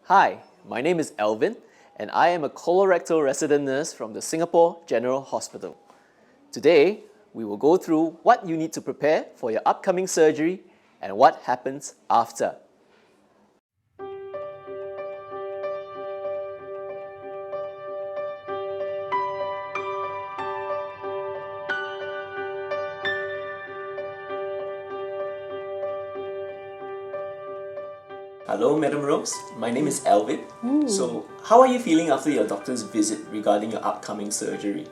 Hi, my name is Alvin, and I am a Colorectal Resident Nurse from the Singapore General Hospital. Today, we will go through what you need to prepare for your upcoming surgery and what happens after. Hello, Mdm Rose. My name is Alvin. So, how are you feeling after your doctor's visit regarding your upcoming surgery?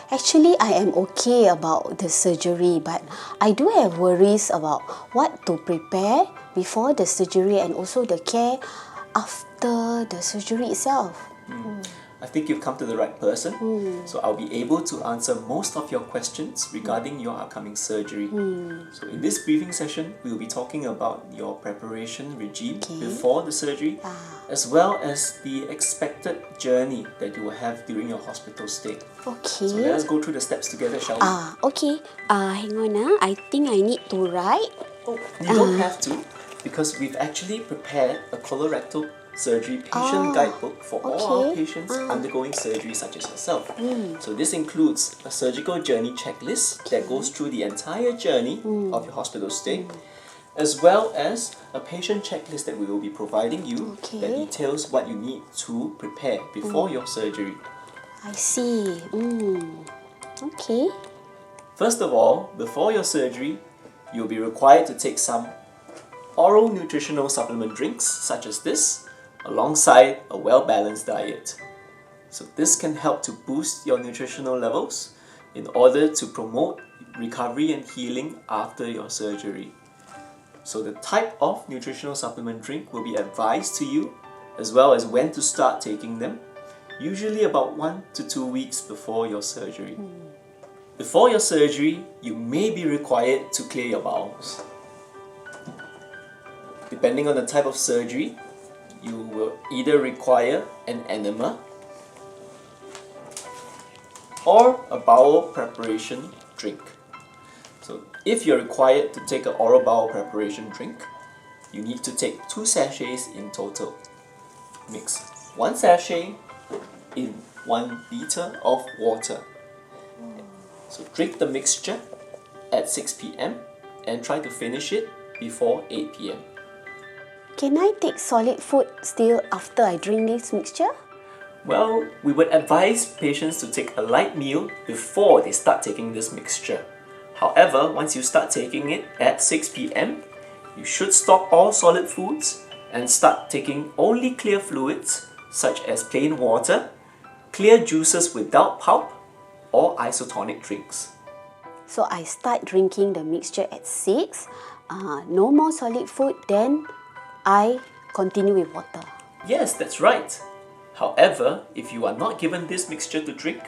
Actually, I am okay about the surgery, but I do have worries about what to prepare before the surgery and also the care after the surgery itself. I think you've come to the right person. So I'll be able to answer most of your questions regarding your upcoming surgery. So in this briefing session, we'll be talking about your preparation regime before the surgery, as well as the expected journey that you will have during your hospital stay. Okay. So let us go through the steps together, shall we? Okay. Hang on. I think I need to write. Oh, you don't have to, because we've actually prepared a colorectal surgery patient guidebook for all our patients undergoing surgery such as yourself. So this includes a surgical journey checklist that goes through the entire journey of your hospital stay, as well as a patient checklist that we will be providing you that details what you need to prepare before your surgery. I see. Okay. First of all, before your surgery, you'll be required to take some oral nutritional supplement drinks such as this, alongside a well-balanced diet. So this can help to boost your nutritional levels in order to promote recovery and healing after your surgery. So the type of nutritional supplement drink will be advised to you, as well as when to start taking them, usually about 1 to 2 weeks before your surgery. Before your surgery, you may be required to clear your bowels. Depending on the type of surgery, you will either require an enema or a bowel preparation drink. So if you're required to take an oral bowel preparation drink, you need to take 2 sachets in total. Mix 1 sachet in 1 liter of water. So drink the mixture at 6 p.m. and try to finish it before 8 p.m. Can I take solid food still after I drink this mixture? Well, we would advise patients to take a light meal before they start taking this mixture. However, once you start taking it at 6 p.m, you should stop all solid foods and start taking only clear fluids such as plain water, clear juices without pulp, or isotonic drinks. So I start drinking the mixture at 6, no more solid food, then I continue with water. Yes, that's right. However, if you are not given this mixture to drink,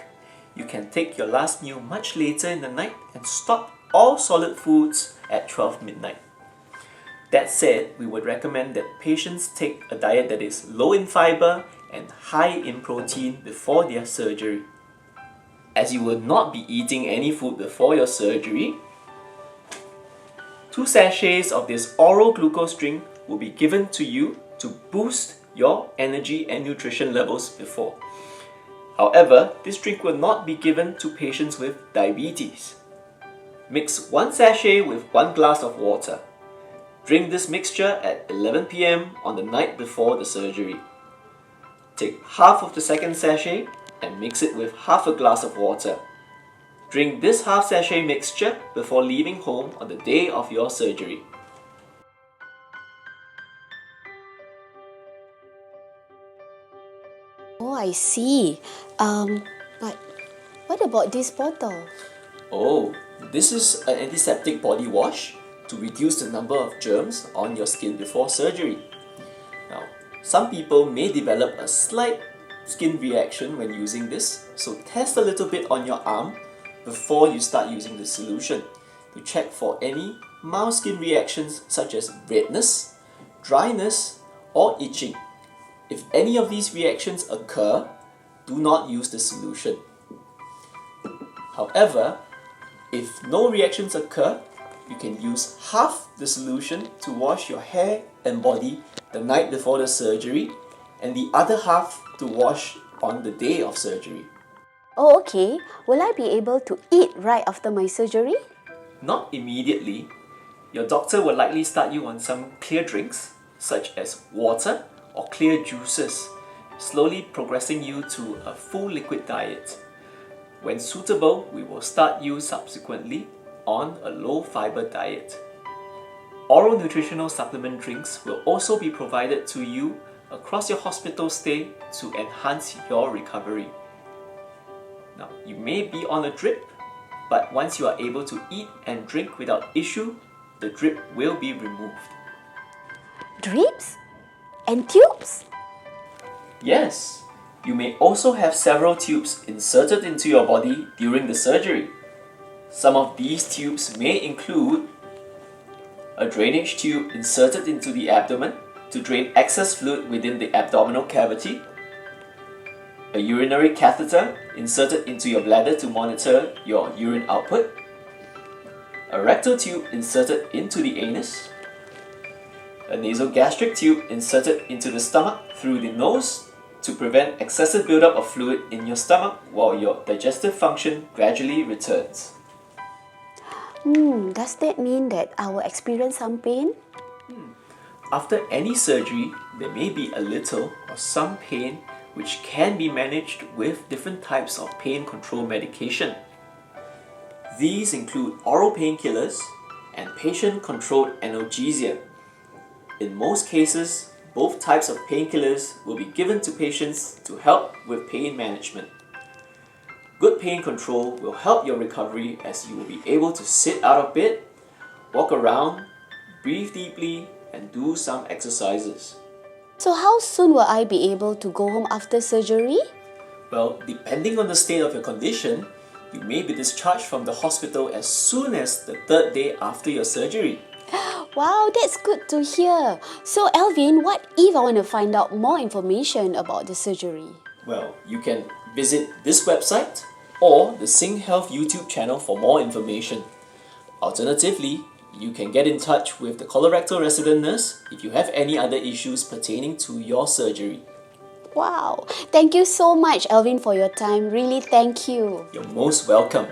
you can take your last meal much later in the night and stop all solid foods at 12 midnight. That said, we would recommend that patients take a diet that is low in fiber and high in protein before their surgery. As you will not be eating any food before your surgery, 2 sachets of this oral glucose drink will be given to you to boost your energy and nutrition levels before. However, this drink will not be given to patients with diabetes. Mix 1 sachet with 1 glass of water. Drink this mixture at 11 p.m. on the night before the surgery. Take half of the second sachet and mix it with half a glass of water. Drink this half sachet mixture before leaving home on the day of your surgery. Oh, I see. But what about this bottle? Oh, this is an antiseptic body wash to reduce the number of germs on your skin before surgery. Now, some people may develop a slight skin reaction when using this, so test a little bit on your arm before you start using the solution to check for any mild skin reactions such as redness, dryness, or itching. If any of these reactions occur, do not use the solution. However, if no reactions occur, you can use half the solution to wash your hair and body the night before the surgery, and the other half to wash on the day of surgery. Oh, okay. Will I be able to eat right after my surgery? Not immediately. Your doctor will likely start you on some clear drinks, such as water or clear juices, slowly progressing you to a full liquid diet. When suitable, we will start you subsequently on a low-fiber diet. Oral nutritional supplement drinks will also be provided to you across your hospital stay to enhance your recovery. Now, you may be on a drip, but once you are able to eat and drink without issue, the drip will be removed. Drips? And tubes? Yes, you may also have several tubes inserted into your body during the surgery. Some of these tubes may include a drainage tube inserted into the abdomen to drain excess fluid within the abdominal cavity, a urinary catheter inserted into your bladder to monitor your urine output, a rectal tube inserted into the anus, a nasogastric tube inserted into the stomach through the nose to prevent excessive buildup of fluid in your stomach while your digestive function gradually returns. Does that mean that I will experience some pain? After any surgery, there may be a little or some pain which can be managed with different types of pain control medication. These include oral painkillers and patient-controlled analgesia. In most cases, both types of painkillers will be given to patients to help with pain management. Good pain control will help your recovery as you will be able to sit out of bed, walk around, breathe deeply, and do some exercises. So how soon will I be able to go home after surgery? Well, depending on the state of your condition, you may be discharged from the hospital as soon as the third day after your surgery. Wow, that's good to hear. So Alvin, what if I want to find out more information about the surgery? Well, you can visit this website or the SingHealth YouTube channel for more information. Alternatively, you can get in touch with the Colorectal Resident Nurse if you have any other issues pertaining to your surgery. Wow, thank you so much Alvin for your time. Really thank you. You're most welcome.